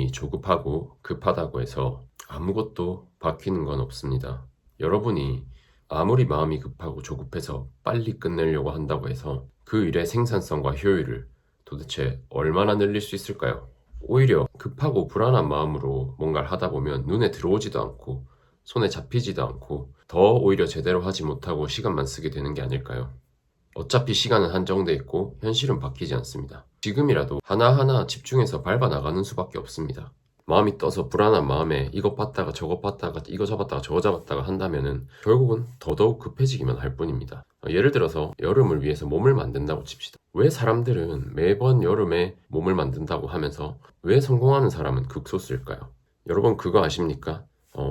마음이 조급하고 급하다고 해서 아무것도 바뀌는 건 없습니다. 여러분이 아무리 마음이 급하고 조급해서 빨리 끝내려고 한다고 해서 그 일의 생산성과 효율을 도대체 얼마나 늘릴 수 있을까요? 오히려 급하고 불안한 마음으로 뭔가를 하다 보면 눈에 들어오지도 않고 손에 잡히지도 않고 더 오히려 제대로 하지 못하고 시간만 쓰게 되는 게 아닐까요? 어차피 시간은 한정돼 있고 현실은 바뀌지 않습니다. 지금이라도 하나하나 집중해서 밟아 나가는 수밖에 없습니다. 마음이 떠서 불안한 마음에 이것 봤다가 저것 봤다가 이거 잡았다가 저거 잡았다가 한다면은 결국은 더더욱 급해지기만 할 뿐입니다. 예를 들어서 여름을 위해서 몸을 만든다고 칩시다. 왜 사람들은 매번 여름에 몸을 만든다고 하면서 왜 성공하는 사람은 극소수일까요? 여러분 그거 아십니까?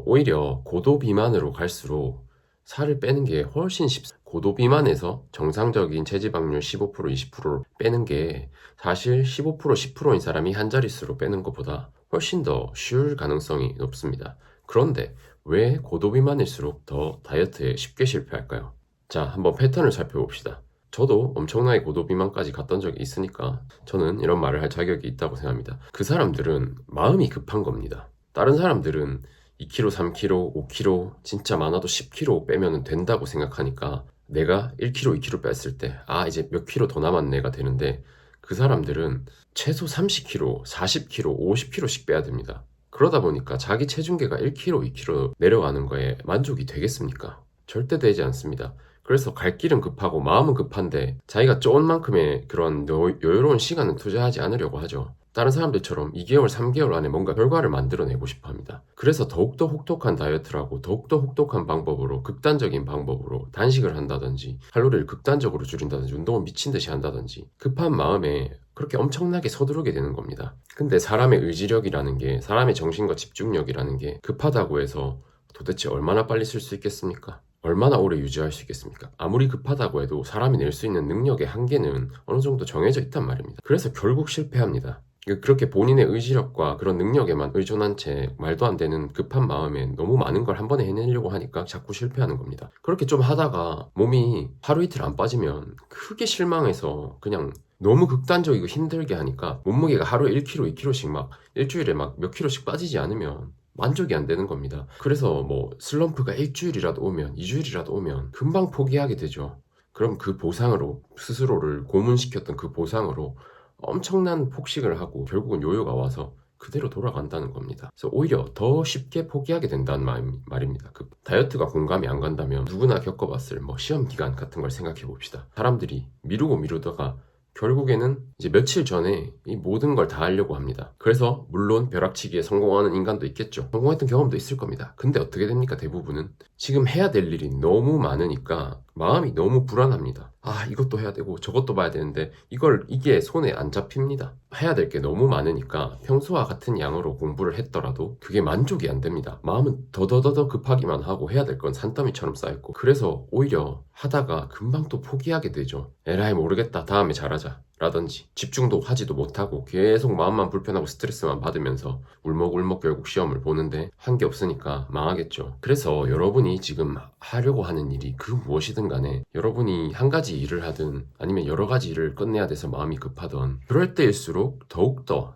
오히려 고도 비만으로 갈수록 살을 빼는 게 훨씬 쉽습니다. 고도 비만에서 정상적인 체지방률 15% 20%를 빼는 게 사실 15% 10%인 사람이 한 자릿수로 빼는 것보다 훨씬 더 쉬울 가능성이 높습니다. 그런데 왜 고도 비만일수록 더 다이어트에 쉽게 실패할까요? 자, 한번 패턴을 살펴봅시다. 저도 엄청나게 고도 비만까지 갔던 적이 있으니까 저는 이런 말을 할 자격이 있다고 생각합니다. 그 사람들은 마음이 급한 겁니다. 다른 사람들은 2kg, 3kg, 5kg, 진짜 많아도 10kg 빼면 된다고 생각하니까 내가 1kg, 2kg 뺐을 때 이제 몇 킬로 더 남았네가 되는데 그 사람들은 최소 30kg, 40kg, 50kg씩 빼야 됩니다. 그러다 보니까 자기 체중계가 1kg, 2kg 내려가는 거에 만족이 되겠습니까? 절대 되지 않습니다. 그래서 갈 길은 급하고 마음은 급한데 자기가 쪼은 만큼의 그런 여유로운 시간은 투자하지 않으려고 하죠. 다른 사람들처럼 2개월, 3개월 안에 뭔가 결과를 만들어내고 싶어 합니다. 그래서 더욱더 혹독한 다이어트라고 더욱더 혹독한 방법으로 극단적인 방법으로 단식을 한다든지 칼로리를 극단적으로 줄인다든지 운동을 미친 듯이 한다든지 급한 마음에 그렇게 엄청나게 서두르게 되는 겁니다. 근데 사람의 의지력이라는 게 사람의 정신과 집중력이라는 게 급하다고 해서 도대체 얼마나 빨리 쓸 수 있겠습니까? 얼마나 오래 유지할 수 있겠습니까? 아무리 급하다고 해도 사람이 낼 수 있는 능력의 한계는 어느 정도 정해져 있단 말입니다. 그래서 결국 실패합니다. 그렇게 본인의 의지력과 그런 능력에만 의존한 채 말도 안 되는 급한 마음에 너무 많은 걸 한 번에 해내려고 하니까 자꾸 실패하는 겁니다. 그렇게 좀 하다가 몸이 하루 이틀 안 빠지면 크게 실망해서 그냥 너무 극단적이고 힘들게 하니까 몸무게가 하루에 1kg, 2kg씩 막 일주일에 막 몇 킬로씩 빠지지 않으면 만족이 안 되는 겁니다. 그래서 뭐 슬럼프가 일주일이라도 오면 2주일이라도 오면 금방 포기하게 되죠. 그럼 그 보상으로 스스로를 고문시켰던 그 보상으로 엄청난 폭식을 하고 결국은 요요가 와서 그대로 돌아간다는 겁니다. 그래서 오히려 더 쉽게 포기하게 된다는 말입니다. 그 다이어트가 공감이 안 간다면 누구나 겪어봤을 시험 기간 같은 걸 생각해 봅시다. 사람들이 미루고 미루다가 결국에는 이제 며칠 전에 이 모든 걸 다 하려고 합니다. 그래서 물론 벼락치기에 성공하는 인간도 있겠죠. 성공했던 경험도 있을 겁니다. 근데 어떻게 됩니까? 대부분은 지금 해야 될 일이 너무 많으니까 마음이 너무 불안합니다. 이것도 해야 되고 저것도 봐야 되는데 이게 손에 안 잡힙니다. 해야 될 게 너무 많으니까 평소와 같은 양으로 공부를 했더라도 그게 만족이 안 됩니다. 마음은 더더더더 급하기만 하고 해야 될 건 산더미처럼 쌓였고 그래서 오히려 하다가 금방 또 포기하게 되죠. 에라이 모르겠다 다음에 잘하자 라든지 집중도 하지도 못하고 계속 마음만 불편하고 스트레스만 받으면서 울먹울먹 결국 시험을 보는데 한 게 없으니까 망하겠죠. 그래서 여러분이 지금 하려고 하는 일이 그 무엇이든 간에 여러분이 한 가지 일을 하든 아니면 여러 가지 일을 끝내야 돼서 마음이 급하던 그럴 때일수록 더욱더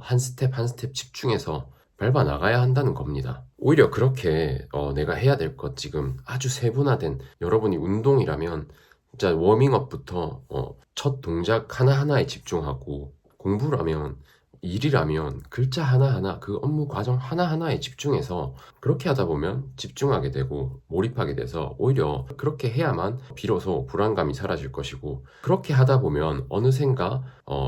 한 스텝 한 스텝 집중해서 밟아 나가야 한다는 겁니다. 오히려 그렇게 내가 해야 될 것 지금 아주 세분화된 여러분이 운동이라면 진짜 워밍업부터 첫 동작 하나하나에 집중하고 공부라면 일이라면 글자 하나하나 그 업무 과정 하나하나에 집중해서 그렇게 하다 보면 집중하게 되고 몰입하게 돼서 오히려 그렇게 해야만 비로소 불안감이 사라질 것이고 그렇게 하다 보면 어느샌가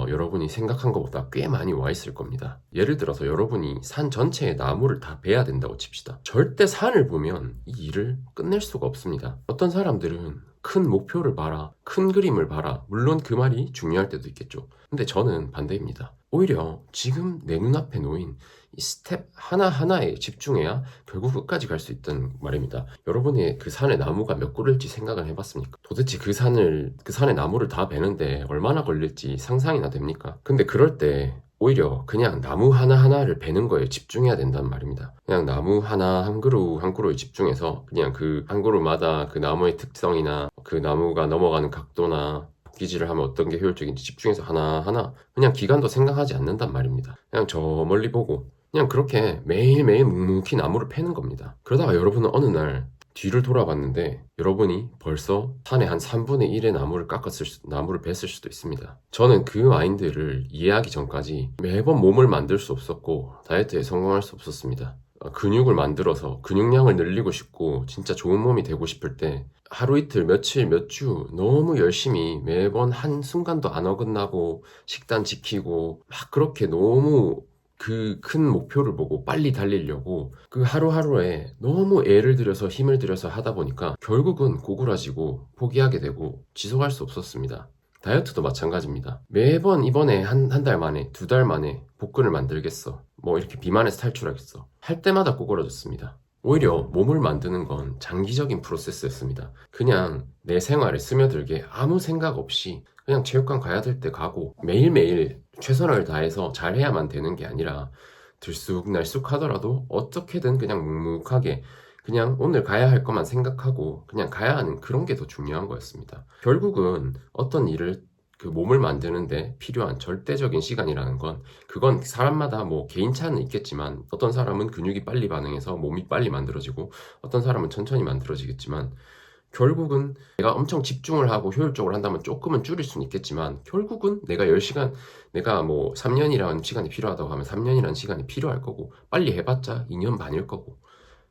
여러분이 생각한 것보다 꽤 많이 와 있을 겁니다. 예를 들어서 여러분이 산 전체의 나무를 다 베야 된다고 칩시다. 절대 산을 보면 이 일을 끝낼 수가 없습니다. 어떤 사람들은 큰 목표를 봐라, 큰 그림을 봐라. 물론 그 말이 중요할 때도 있겠죠. 근데 저는 반대입니다. 오히려 지금 내 눈앞에 놓인 이 스텝 하나하나에 집중해야 결국 끝까지 갈 수 있다는 말입니다. 여러분의 그 산의 나무가 몇 그루일지 생각을 해봤습니까? 도대체 그 산의 나무를 다 베는데 얼마나 걸릴지 상상이나 됩니까? 근데 그럴 때 오히려 그냥 나무 하나하나를 베는 거에 집중해야 된단 말입니다. 그냥 나무 하나 한 그루 한 그루에 집중해서 그냥 그 한 그루마다 그 나무의 특성이나 그 나무가 넘어가는 각도나 기지를 하면 어떤 게 효율적인지 집중해서 하나하나 그냥 기간도 생각하지 않는단 말입니다. 그냥 저 멀리 보고 그냥 그렇게 매일매일 묵묵히 나무를 패는 겁니다. 그러다가 여러분은 어느 날 뒤를 돌아봤는데 여러분이 벌써 산의 한 3분의 1의 나무를 뱄을 수도 있습니다. 저는 그 마인드를 이해하기 전까지 매번 몸을 만들 수 없었고 다이어트에 성공할 수 없었습니다. 근육을 만들어서 근육량을 늘리고 싶고 진짜 좋은 몸이 되고 싶을 때 하루 이틀 며칠 몇 주 너무 열심히 매번 한순간도 안 어긋나고 식단 지키고 막 그렇게 너무 그 큰 목표를 보고 빨리 달리려고 그 하루하루에 너무 애를 들여서 힘을 들여서 하다 보니까 결국은 고꾸라지고 포기하게 되고 지속할 수 없었습니다. 다이어트도 마찬가지입니다. 매번 이번에 한 달 만에, 2달 만에 복근을 만들겠어. 뭐 이렇게 비만에서 탈출하겠어. 할 때마다 꼬꾸라졌습니다. 오히려 몸을 만드는 건 장기적인 프로세스였습니다. 그냥 내 생활에 스며들게 아무 생각 없이 그냥 체육관 가야 될 때 가고 매일매일 최선을 다해서 잘해야만 되는 게 아니라 들쑥날쑥 하더라도 어떻게든 그냥 묵묵하게 그냥 오늘 가야 할 것만 생각하고 그냥 가야 하는 그런 게 더 중요한 거였습니다. 결국은 어떤 일을 그 몸을 만드는데 필요한 절대적인 시간이라는 건 그건 사람마다 뭐 개인차는 있겠지만 어떤 사람은 근육이 빨리 반응해서 몸이 빨리 만들어지고 어떤 사람은 천천히 만들어지겠지만 결국은 내가 엄청 집중을 하고 효율적으로 한다면 조금은 줄일 수는 있겠지만 결국은 내가 10시간 내가 뭐 3년이라는 시간이 필요하다고 하면 3년이라는 시간이 필요할 거고 빨리 해봤자 2년 반일 거고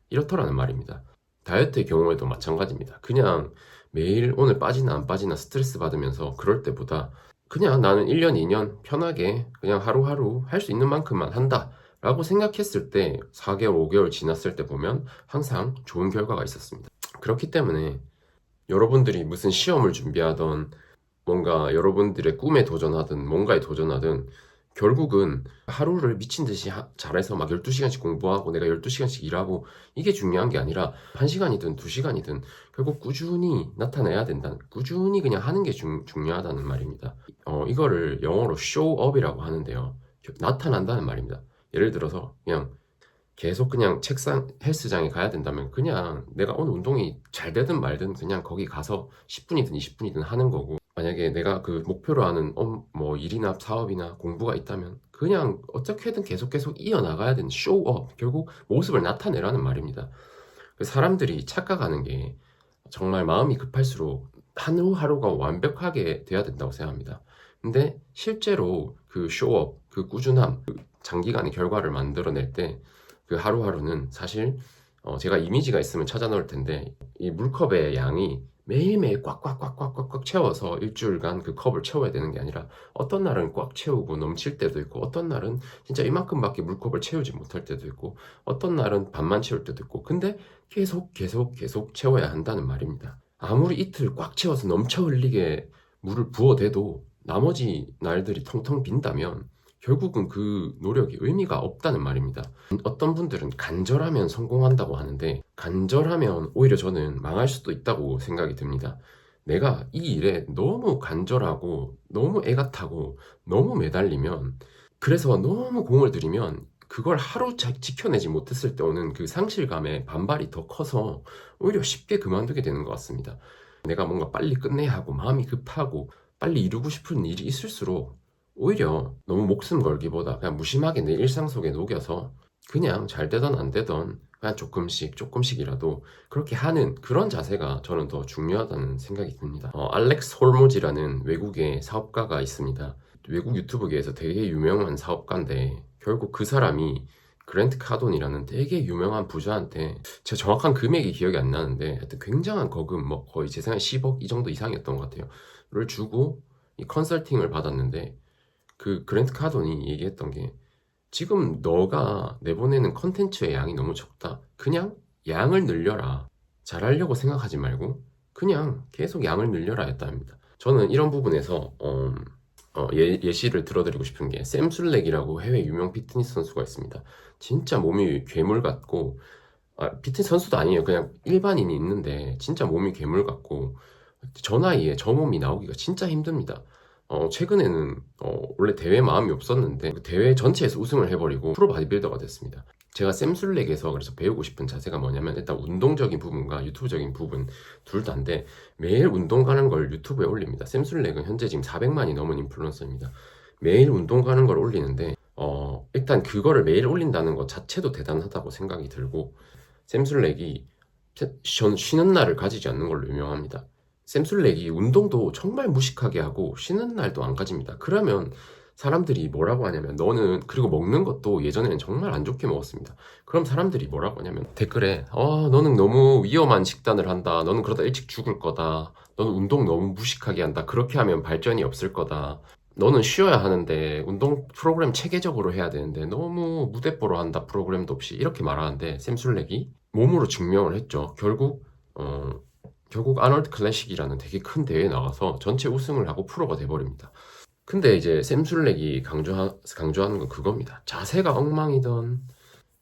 이렇더라는 말입니다. 다이어트의 경우에도 마찬가지입니다. 그냥 매일 오늘 빠지나 안 빠지나 스트레스 받으면서 그럴 때보다 그냥 나는 1년, 2년 편하게 그냥 하루하루 할 수 있는 만큼만 한다 라고 생각했을 때 4개월, 5개월 지났을 때 보면 항상 좋은 결과가 있었습니다. 그렇기 때문에 여러분들이 무슨 시험을 준비하던 뭔가 여러분들의 꿈에 도전하든 뭔가에 도전하든 결국은 하루를 미친 듯이 잘해서 막 12시간씩 공부하고 내가 12시간씩 일하고 이게 중요한 게 아니라 1시간이든 2시간이든 결국 꾸준히 나타내야 된다는 꾸준히 그냥 하는 게 중요하다는 말입니다. 이거를 영어로 showup이라고 하는데요. 나타난다는 말입니다. 예를 들어서 그냥 계속 그냥 책상 헬스장에 가야 된다면 그냥 내가 오늘 운동이 잘 되든 말든 그냥 거기 가서 10분이든 20분이든 하는 거고 만약에 내가 그 목표로 하는 뭐 일이나 사업이나 공부가 있다면 그냥 어떻게든 계속 이어나가야 되는 쇼업 결국 모습을 나타내라는 말입니다. 사람들이 착각하는 게 정말 마음이 급할수록 하루하루가 완벽하게 돼야 된다고 생각합니다. 근데 실제로 그 쇼업, 그 꾸준함, 그 장기간의 결과를 만들어낼 때 그 하루하루는 사실 제가 이미지가 있으면 찾아 놓을 텐데 이 물컵의 양이 매일매일 꽉꽉꽉꽉꽉 채워서 일주일간 그 컵을 채워야 되는 게 아니라 어떤 날은 꽉 채우고 넘칠 때도 있고 어떤 날은 진짜 이만큼밖에 물컵을 채우지 못할 때도 있고 어떤 날은 반만 채울 때도 있고 근데 계속 채워야 한다는 말입니다. 아무리 이틀 꽉 채워서 넘쳐 흘리게 물을 부어대도 나머지 날들이 텅텅 빈다면 결국은 그 노력이 의미가 없다는 말입니다. 어떤 분들은 간절하면 성공한다고 하는데 간절하면 오히려 저는 망할 수도 있다고 생각이 듭니다. 내가 이 일에 너무 간절하고 너무 애가 타고 너무 매달리면 그래서 너무 공을 들이면 그걸 하루 지켜내지 못했을 때 오는 그 상실감에 반발이 더 커서 오히려 쉽게 그만두게 되는 것 같습니다. 내가 뭔가 빨리 끝내야 하고 마음이 급하고 빨리 이루고 싶은 일이 있을수록 오히려 너무 목숨 걸기보다 그냥 무심하게 내 일상 속에 녹여서 그냥 잘 되던 안 되던 그냥 조금씩이라도 그렇게 하는 그런 자세가 저는 더 중요하다는 생각이 듭니다. 알렉스 홀모지라는 외국의 사업가가 있습니다. 외국 유튜브계에서 되게 유명한 사업가인데 결국 그 사람이 그랜트 카돈이라는 되게 유명한 부자한테 제가 정확한 금액이 기억이 안 나는데 하여튼 굉장한 거금 뭐 거의 제 생각에 10억 이 정도 이상이었던 것 같아요. 를 주고 이 컨설팅을 받았는데 그 그랜트 카돈이 얘기했던 게 지금 너가 내보내는 컨텐츠의 양이 너무 적다. 그냥 양을 늘려라. 잘하려고 생각하지 말고 그냥 계속 양을 늘려라 했답니다. 저는 이런 부분에서 예시를 들어드리고 싶은 게 샘 술렉이라고 해외 유명 피트니스 선수가 있습니다. 진짜 몸이 괴물 같고 피트니스 선수도 아니에요. 그냥 일반인이 있는데 진짜 몸이 괴물 같고 저 나이에 저 몸이 나오기가 진짜 힘듭니다. 최근에는 원래 대회 마음이 없었는데 그 대회 전체에서 우승을 해버리고 프로 바디빌더가 됐습니다. 제가 샘술렉에서 그래서 배우고 싶은 자세가 뭐냐면 일단 운동적인 부분과 유튜브적인 부분 둘 다인데 매일 운동 가는 걸 유튜브에 올립니다. 샘술렉은 현재 지금 400만이 넘은 인플루언서입니다. 매일 운동 가는 걸 올리는데 일단 그거를 매일 올린다는 것 자체도 대단하다고 생각이 들고 샘술렉이 쉬는 날을 가지지 않는 걸로 유명합니다. 샘술렉이 운동도 정말 무식하게 하고 쉬는 날도 안 가집니다. 그러면 사람들이 뭐라고 하냐면 너는 그리고 먹는 것도 예전에는 정말 안 좋게 먹었습니다. 그럼 사람들이 뭐라고 하냐면 댓글에 너는 너무 위험한 식단을 한다. 너는 그러다 일찍 죽을 거다. 너는 운동 너무 무식하게 한다. 그렇게 하면 발전이 없을 거다. 너는 쉬어야 하는데 운동 프로그램 체계적으로 해야 되는데 너무 무대뽀로 한다. 프로그램도 없이 이렇게 말하는데 샘술렉이 몸으로 증명을 했죠. 결국 아놀드 클래식이라는 되게 큰 대회에 나가서 전체 우승을 하고 프로가 돼버립니다. 근데 이제 샘술렉이 강조하는 건 그겁니다. 자세가 엉망이던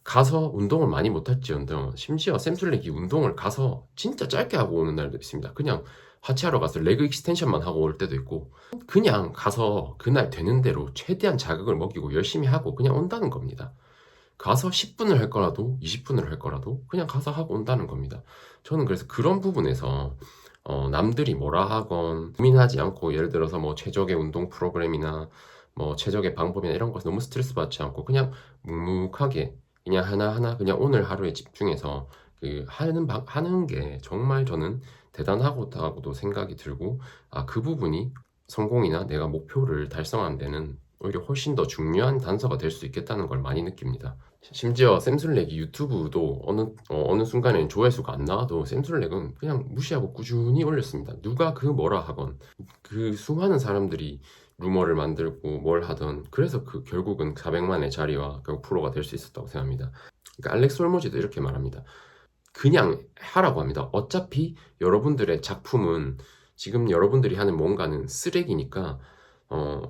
가서 운동을 많이 못할지언정 심지어 샘술렉이 운동을 가서 진짜 짧게 하고 오는 날도 있습니다. 그냥 하체하러 가서 레그 익스텐션만 하고 올 때도 있고 그냥 가서 그날 되는 대로 최대한 자극을 먹이고 열심히 하고 그냥 온다는 겁니다. 가서 10분을 할 거라도 20분을 할 거라도 그냥 가서 하고 온다는 겁니다. 저는 그래서 그런 부분에서 남들이 뭐라 하건 고민하지 않고 예를 들어서 뭐 최적의 운동 프로그램이나 뭐 최적의 방법이나 이런 것에 너무 스트레스 받지 않고 그냥 묵묵하게 그냥 하나하나 그냥 오늘 하루에 집중해서 하는 게 정말 저는 대단하다고도 생각이 들고 그 부분이 성공이나 내가 목표를 달성하는 데는 오히려 훨씬 더 중요한 단서가 될 수 있겠다는 걸 많이 느낍니다. 심지어 샘술렉이 유튜브도 어느 순간에는 조회수가 안 나와도 샘술렉은 그냥 무시하고 꾸준히 올렸습니다. 누가 뭐라 하건 그 수많은 사람들이 루머를 만들고 뭘 하던 그래서 결국은 400만의 자리와 결국 프로가 될 수 있었다고 생각합니다. 그러니까 알렉스 홀모지도 이렇게 말합니다. 그냥 하라고 합니다. 어차피 여러분들의 작품은 지금 여러분들이 하는 뭔가는 쓰레기니까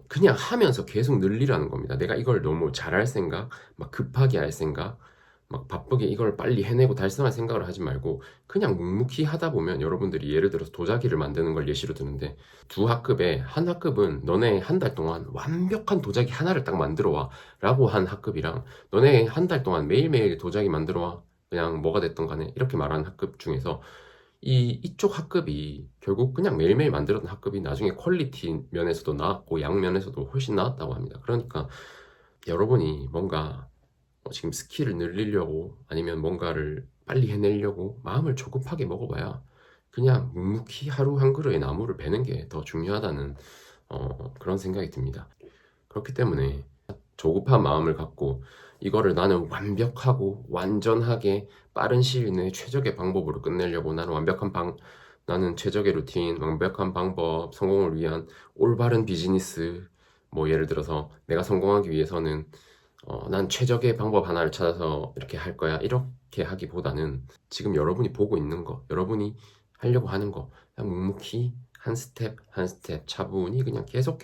그냥 하면서 계속 늘리라는 겁니다. 내가 이걸 너무 잘할 생각, 막 급하게 할 생각, 막 바쁘게 이걸 빨리 해내고 달성할 생각을 하지 말고 그냥 묵묵히 하다 보면 여러분들이 예를 들어서 도자기를 만드는 걸 예시로 드는데 두 학급에 한 학급은 너네 한 달 동안 완벽한 도자기 하나를 딱 만들어 와 라고 한 학급이랑 너네 한 달 동안 매일매일 도자기 만들어 와 그냥 뭐가 됐든 간에 이렇게 말하는 학급 중에서 이쪽 학급이 결국 그냥 매일매일 만들었던 학급이 나중에 퀄리티 면에서도 나았고 양 면에서도 훨씬 나았다고 합니다. 그러니까 여러분이 뭔가 지금 스킬을 늘리려고 아니면 뭔가를 빨리 해내려고 마음을 조급하게 먹어봐야 그냥 묵묵히 하루 한 그루의 나무를 베는 게 더 중요하다는 그런 생각이 듭니다. 그렇기 때문에 조급한 마음을 갖고 이거를 나는 완벽하고 완전하게 빠른 시일 내에 최적의 방법으로 끝내려고 나는 최적의 루틴, 완벽한 방법, 성공을 위한 올바른 비즈니스 뭐 예를 들어서 내가 성공하기 위해서는 난 최적의 방법 하나를 찾아서 이렇게 할 거야 이렇게 하기보다는 지금 여러분이 보고 있는 거 여러분이 하려고 하는 거 그냥 묵묵히 한 스텝 한 스텝 차분히 그냥 계속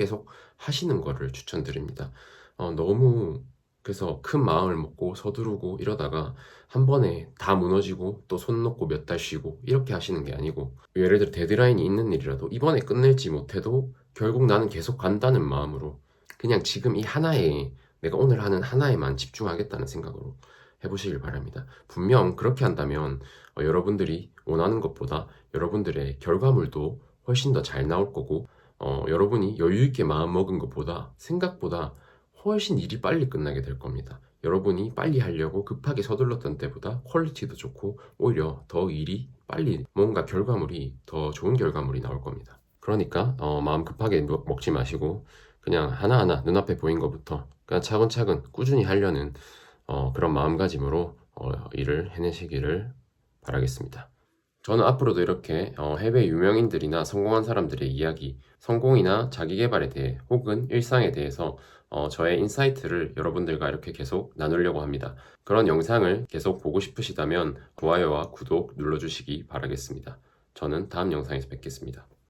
하시는 거를 추천드립니다. 너무 그래서 큰 마음을 먹고 서두르고 이러다가 한 번에 다 무너지고 또 손 놓고 몇 달 쉬고 이렇게 하시는 게 아니고 예를 들어 데드라인이 있는 일이라도 이번에 끝낼지 못해도 결국 나는 계속 간다는 마음으로 그냥 지금 이 하나에 내가 오늘 하는 하나에만 집중하겠다는 생각으로 해보시길 바랍니다. 분명 그렇게 한다면 여러분들이 원하는 것보다 여러분들의 결과물도 훨씬 더 잘 나올 거고 여러분이 여유 있게 마음 먹은 것보다 생각보다 훨씬 일이 빨리 끝나게 될 겁니다. 여러분이 빨리 하려고 급하게 서둘렀던 때보다 퀄리티도 좋고 오히려 더 일이 빨리 뭔가 결과물이 더 좋은 결과물이 나올 겁니다. 그러니까 마음 급하게 먹지 마시고 그냥 하나하나 눈앞에 보인 것부터 그냥 차근차근 꾸준히 하려는 그런 마음가짐으로 일을 해내시기를 바라겠습니다. 저는 앞으로도 이렇게 해외 유명인들이나 성공한 사람들의 이야기, 성공이나 자기계발에 대해 혹은 일상에 대해서 저의 인사이트를 여러분들과 이렇게 계속 나누려고 합니다. 그런 영상을 계속 보고 싶으시다면 좋아요와 구독 눌러주시기 바라겠습니다. 저는 다음 영상에서 뵙겠습니다.